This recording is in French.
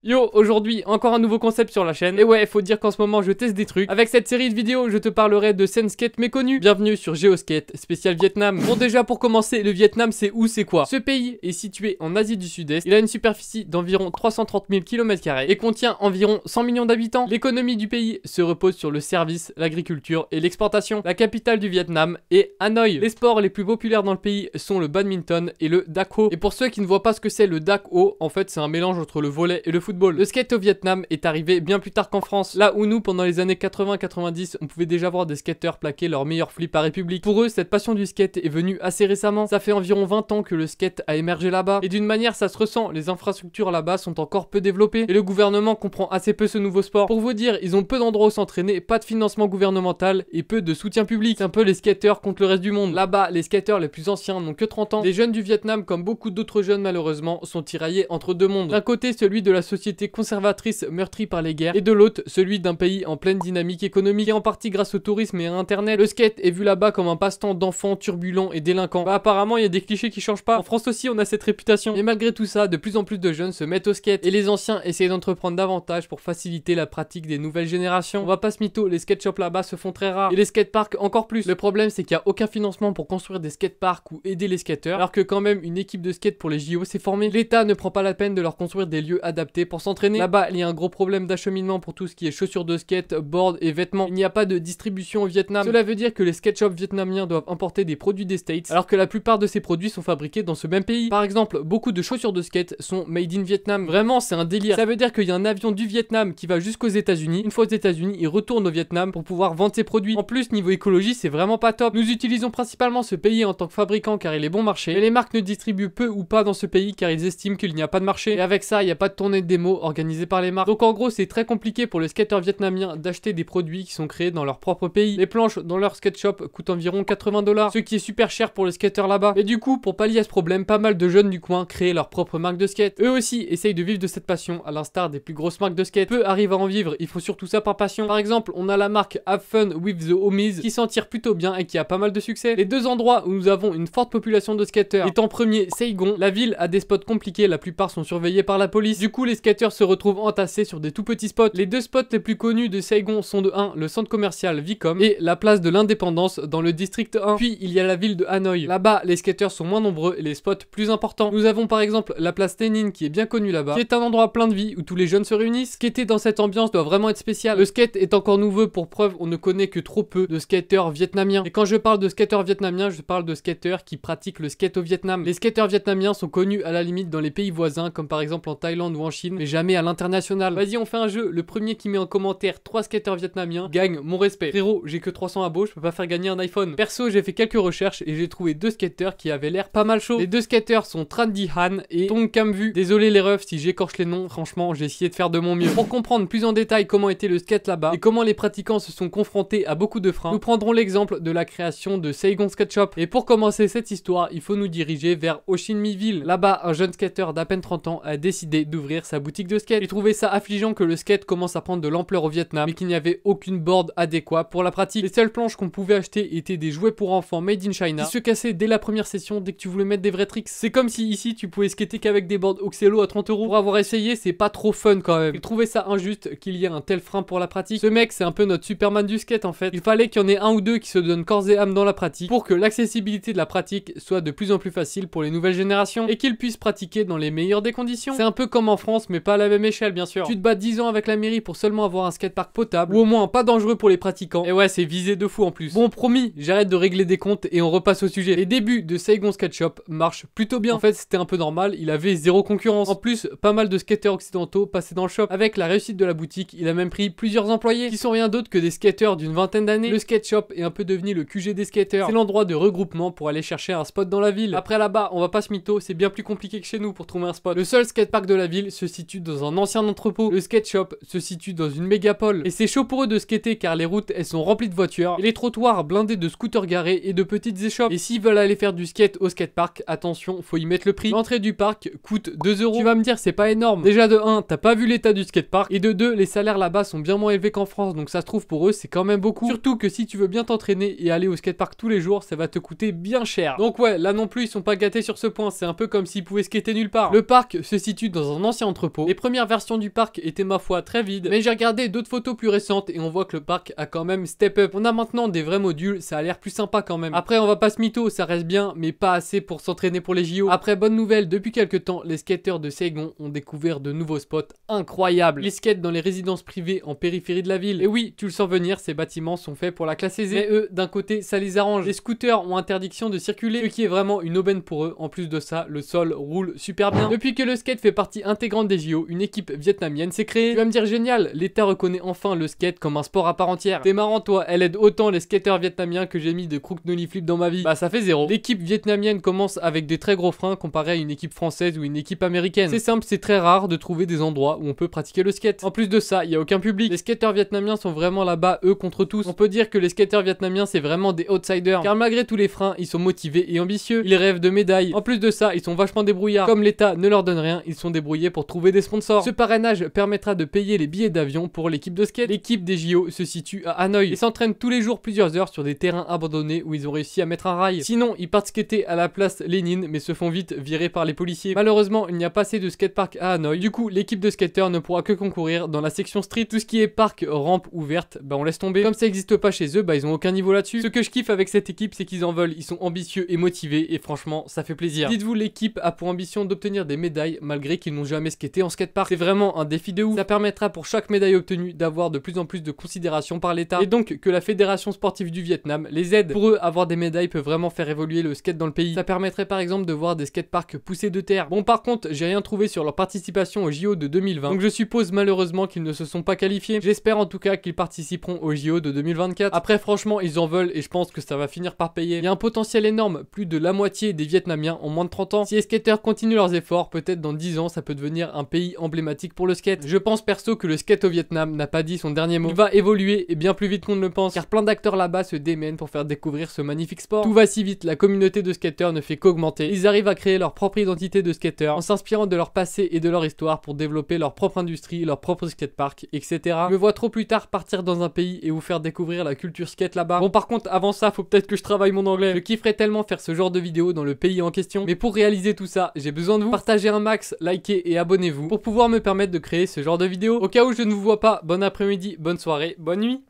Yo, aujourd'hui, encore un nouveau concept sur la chaîne. Et ouais, faut dire qu'en ce moment, je teste des trucs. Avec cette série de vidéos, je te parlerai de scènes skate méconnues. Bienvenue sur GeoSkate, spécial Vietnam. Bon, déjà, pour commencer, le Vietnam, c'est où, c'est quoi? Ce pays est situé en Asie du Sud-Est. Il a une superficie d'environ 330 000 km² et contient environ 100 millions d'habitants. L'économie du pays se repose sur le service, l'agriculture et l'exportation. La capitale du Vietnam est Hanoï. Les sports les plus populaires dans le pays sont le badminton et le dak ho. Et pour ceux qui ne voient pas ce que c'est le dak ho, en fait, c'est un mélange entre le volley et le football. Le skate au Vietnam est arrivé bien plus tard qu'en France, là où nous, pendant les années 80-90, on pouvait déjà voir des skateurs plaquer leur meilleur flip à République. Pour eux, cette passion du skate est venue assez récemment. Ça fait environ 20 ans que le skate a émergé là-bas. Et d'une manière, ça se ressent, les infrastructures là-bas sont encore peu développées. Et le gouvernement comprend assez peu ce nouveau sport. Pour vous dire, ils ont peu d'endroits où s'entraîner, pas de financement gouvernemental et peu de soutien public. C'est un peu les skateurs contre le reste du monde. Là-bas, les skateurs les plus anciens n'ont que 30 ans. Les jeunes du Vietnam, comme beaucoup d'autres jeunes malheureusement, sont tiraillés entre deux mondes. D'un côté, celui de la société conservatrice meurtrie par les guerres, et de l'autre, celui d'un pays en pleine dynamique économique, et en partie grâce au tourisme et à internet. Le skate est vu là-bas comme un passe-temps d'enfants turbulents et délinquants. Bah apparemment, il y a des clichés qui changent pas. En France aussi, on a cette réputation. Et malgré tout ça, de plus en plus de jeunes se mettent au skate, et les anciens essayent d'entreprendre davantage pour faciliter la pratique des nouvelles générations. On va pas se mytho, les skate shops là-bas se font très rares, et les skateparks encore plus. Le problème, c'est qu'il y a aucun financement pour construire des skateparks ou aider les skateurs, alors que quand même une équipe de skate pour les JO s'est formée. L'État ne prend pas la peine de leur construire des lieux adaptés pour s'entraîner. Là-bas, il y a un gros problème d'acheminement pour tout ce qui est chaussures de skate, boards et vêtements. Il n'y a pas de distribution au Vietnam. Cela veut dire que les skate shops vietnamiens doivent importer des produits des States, alors que la plupart de ces produits sont fabriqués dans ce même pays. Par exemple, beaucoup de chaussures de skate sont made in Vietnam. Vraiment, c'est un délire. Ça veut dire qu'il y a un avion du Vietnam qui va jusqu'aux États-Unis. Une fois aux États-Unis, il retourne au Vietnam pour pouvoir vendre ses produits. En plus, niveau écologie, c'est vraiment pas top. Nous utilisons principalement ce pays en tant que fabricant car il est bon marché, mais les marques ne distribuent peu ou pas dans ce pays car ils estiment qu'il n'y a pas de marché. Et avec ça, il n'y a pas de tournée de démo organisée par les marques. Donc en gros, c'est très compliqué pour les skateurs vietnamiens d'acheter des produits qui sont créés dans leur propre pays. Les planches dans leur skate shop coûtent environ 80$, ce qui est super cher pour les skateurs là-bas. Et du coup, pour pallier à ce problème, pas mal de jeunes du coin créent leur propre marque de skate. Eux aussi essayent de vivre de cette passion, à l'instar des plus grosses marques de skate. Peu arrivent à en vivre, ils font surtout ça par passion. Par exemple, on a la marque Have Fun with the Homies qui s'en tire plutôt bien et qui a pas mal de succès. Les deux endroits où nous avons une forte population de skateurs étant premier Saigon, la ville a des spots compliqués, la plupart sont surveillés par la police. Du coup, les skateurs se retrouvent entassés sur des tout petits spots. Les deux spots les plus connus de Saigon sont de 1, le centre commercial Vicom et la place de l'Indépendance dans le district 1. Puis il y a la ville de Hanoï. Là-bas, les skateurs sont moins nombreux et les spots plus importants. Nous avons par exemple la place Tenin qui est bien connue là-bas, qui est un endroit plein de vie où tous les jeunes se réunissent. Skater dans cette ambiance doit vraiment être spécial. Le skate est encore nouveau, pour preuve, on ne connaît que trop peu de skateurs vietnamiens. Et quand je parle de skateurs vietnamiens, je parle de skateurs qui pratiquent le skate au Vietnam. Les skateurs vietnamiens sont connus à la limite dans les pays voisins, comme par exemple en Thaïlande ou en Chine, mais jamais à l'international. Vas-y, on fait un jeu. Le premier qui met en commentaire 3 skateurs vietnamiens gagne mon respect. Frérot, j'ai que 300 abos, je peux pas faire gagner un iPhone. Perso, j'ai fait quelques recherches et j'ai trouvé 2 skateurs qui avaient l'air pas mal chaud. Les 2 skateurs sont Tran Di Han et Tong Cam Vu. Désolé les refs si j'écorche les noms, franchement, j'ai essayé de faire de mon mieux. Pour comprendre plus en détail comment était le skate là-bas et comment les pratiquants se sont confrontés à beaucoup de freins, nous prendrons l'exemple de la création de Saigon Skate Shop. Et pour commencer cette histoire, il faut nous diriger vers Ho Chi Minh Ville. Là-bas, un jeune skateur d'à peine 30 ans a décidé d'ouvrir sa boutique de skate. Il trouvait ça affligeant que le skate commence à prendre de l'ampleur au Vietnam, mais qu'il n'y avait aucune board adéquate pour la pratique. Les seules planches qu'on pouvait acheter étaient des jouets pour enfants made in China, qui se cassaient dès la première session dès que tu voulais mettre des vrais tricks. C'est comme si ici tu pouvais skater qu'avec des boards Oxelo à 30€. Pour avoir essayé, c'est pas trop fun quand même. Il trouvait ça injuste qu'il y ait un tel frein pour la pratique. Ce mec, c'est un peu notre Superman du skate en fait. Il fallait qu'il y en ait un ou deux qui se donnent corps et âme dans la pratique pour que l'accessibilité de la pratique soit de plus en plus facile pour les nouvelles générations et qu'ils puissent pratiquer dans les meilleures des conditions. C'est un peu comme en France, mais pas à la même échelle bien sûr. Tu te bats 10 ans avec la mairie pour seulement avoir un skatepark potable ou au moins pas dangereux pour les pratiquants. Et ouais, c'est visé de fou en plus. Bon, promis, j'arrête de régler des comptes et on repasse au sujet. Les débuts de Saigon Skate Shop marchent plutôt bien. En fait, c'était un peu normal, il avait zéro concurrence. En plus, pas mal de skateurs occidentaux passaient dans le shop. Avec la réussite de la boutique, il a même pris plusieurs employés qui sont rien d'autre que des skateurs d'une vingtaine d'années. Le skate shop est un peu devenu le QG des skateurs. C'est l'endroit de regroupement pour aller chercher un spot dans la ville. Après là-bas, on va pas se mytho, c'est bien plus compliqué que chez nous pour trouver un spot. Le seul skatepark de la ville se situe dans un ancien entrepôt. Le skate shop se situe dans une mégapole. Et c'est chaud pour eux de skater car les routes elles sont remplies de voitures et les trottoirs blindés de scooters garés et de petites échoppes. Et s'ils veulent aller faire du skate au skatepark, attention, faut y mettre le prix. L'entrée du parc coûte 2€. Tu vas me dire c'est pas énorme. Déjà de 1, t'as pas vu l'état du skatepark et de 2, les salaires là-bas sont bien moins élevés qu'en France, donc ça se trouve pour eux c'est quand même beaucoup. Surtout que si tu veux bien t'entraîner et aller au skatepark tous les jours, ça va te coûter bien cher. Donc ouais, là non plus ils sont pas gâtés sur ce point, c'est un peu comme s'ils pouvaient skater nulle part. Le parc se situe dans un ancien entrepôt repos. Les premières versions du parc étaient ma foi très vides, mais j'ai regardé d'autres photos plus récentes et on voit que le parc a quand même step up. On a maintenant des vrais modules, ça a l'air plus sympa quand même. Après on va pas se mytho, ça reste bien, mais pas assez pour s'entraîner pour les JO. Après bonne nouvelle, depuis quelques temps, les skateurs de Saigon ont découvert de nouveaux spots incroyables. Ils skatent dans les résidences privées en périphérie de la ville. Et oui, tu le sens venir, ces bâtiments sont faits pour la classe aisée. Mais eux, d'un côté, ça les arrange. Les scooters ont interdiction de circuler, ce qui est vraiment une aubaine pour eux. En plus de ça, le sol roule super bien. Depuis que le skate fait partie intégrante des JO, une équipe vietnamienne s'est créée. Tu vas me dire génial, l'État reconnaît enfin le skate comme un sport à part entière. T'es marrant toi, elle aide autant les skateurs vietnamiens que j'ai mis de crook nollie flip dans ma vie. Bah ça fait zéro. L'équipe vietnamienne commence avec des très gros freins comparé à une équipe française ou une équipe américaine. C'est simple, c'est très rare de trouver des endroits où on peut pratiquer le skate. En plus de ça, il y a aucun public. Les skateurs vietnamiens sont vraiment là-bas, eux contre tous. On peut dire que les skateurs vietnamiens c'est vraiment des outsiders, car malgré tous les freins, ils sont motivés et ambitieux. Ils rêvent de médailles. En plus de ça, ils sont vachement débrouillards. Comme l'État ne leur donne rien, ils sont débrouillés pour trouver des sponsors. Ce parrainage permettra de payer les billets d'avion pour l'équipe de skate. L'équipe des JO se situe à Hanoï et s'entraînent tous les jours plusieurs heures sur des terrains abandonnés où ils ont réussi à mettre un rail. Sinon, ils partent skater à la place Lénine mais se font vite virer par les policiers. Malheureusement, il n'y a pas assez de skatepark à Hanoï. Du coup, l'équipe de skateurs ne pourra que concourir dans la section street. Tout ce qui est parc, rampe ouverte, bah on laisse tomber. Comme ça n'existe pas chez eux, bah ils ont aucun niveau là-dessus. Ce que je kiffe avec cette équipe, c'est qu'ils en veulent, ils sont ambitieux et motivés et franchement, ça fait plaisir. Dites-vous, l'équipe a pour ambition d'obtenir des médailles malgré qu'ils n'ont jamais skaté en skatepark. C'est vraiment un défi de ouf. Ça permettra pour chaque médaille obtenue d'avoir de plus en plus de considération par l'État et donc que la fédération sportive du Vietnam les aide. Pour eux, avoir des médailles peut vraiment faire évoluer le skate dans le pays. Ça permettrait par exemple de voir des skateparks pousser de terre. Bon, par contre, j'ai rien trouvé sur leur participation aux JO de 2020, donc je suppose malheureusement qu'ils ne se sont pas qualifiés. J'espère en tout cas qu'ils participeront aux JO de 2024. Après, franchement, ils en veulent et je pense que ça va finir par payer. Il y a un potentiel énorme, plus de la moitié des Vietnamiens ont moins de 30 ans. Si les skateurs continuent leurs efforts, peut-être dans 10 ans, ça peut devenir un pays emblématique pour le skate. Je pense perso que le skate au Vietnam n'a pas dit son dernier mot. Il va évoluer et bien plus vite qu'on ne le pense, car plein d'acteurs là-bas se démènent pour faire découvrir ce magnifique sport. Tout va si vite, la communauté de skateurs ne fait qu'augmenter. Ils arrivent à créer leur propre identité de skateurs en s'inspirant de leur passé et de leur histoire pour développer leur propre industrie, leur propre skatepark, etc. Je me vois trop plus tard partir dans un pays et vous faire découvrir la culture skate là-bas. Bon, par contre, avant ça, faut peut-être que je travaille mon anglais. Je kifferais tellement faire ce genre de vidéo dans le pays en question, mais pour réaliser tout ça, j'ai besoin de vous. Partagez un max, likez et abonnez-vous pour pouvoir me permettre de créer ce genre de vidéo. Au cas où je ne vous vois pas, bon après-midi, bonne soirée, bonne nuit.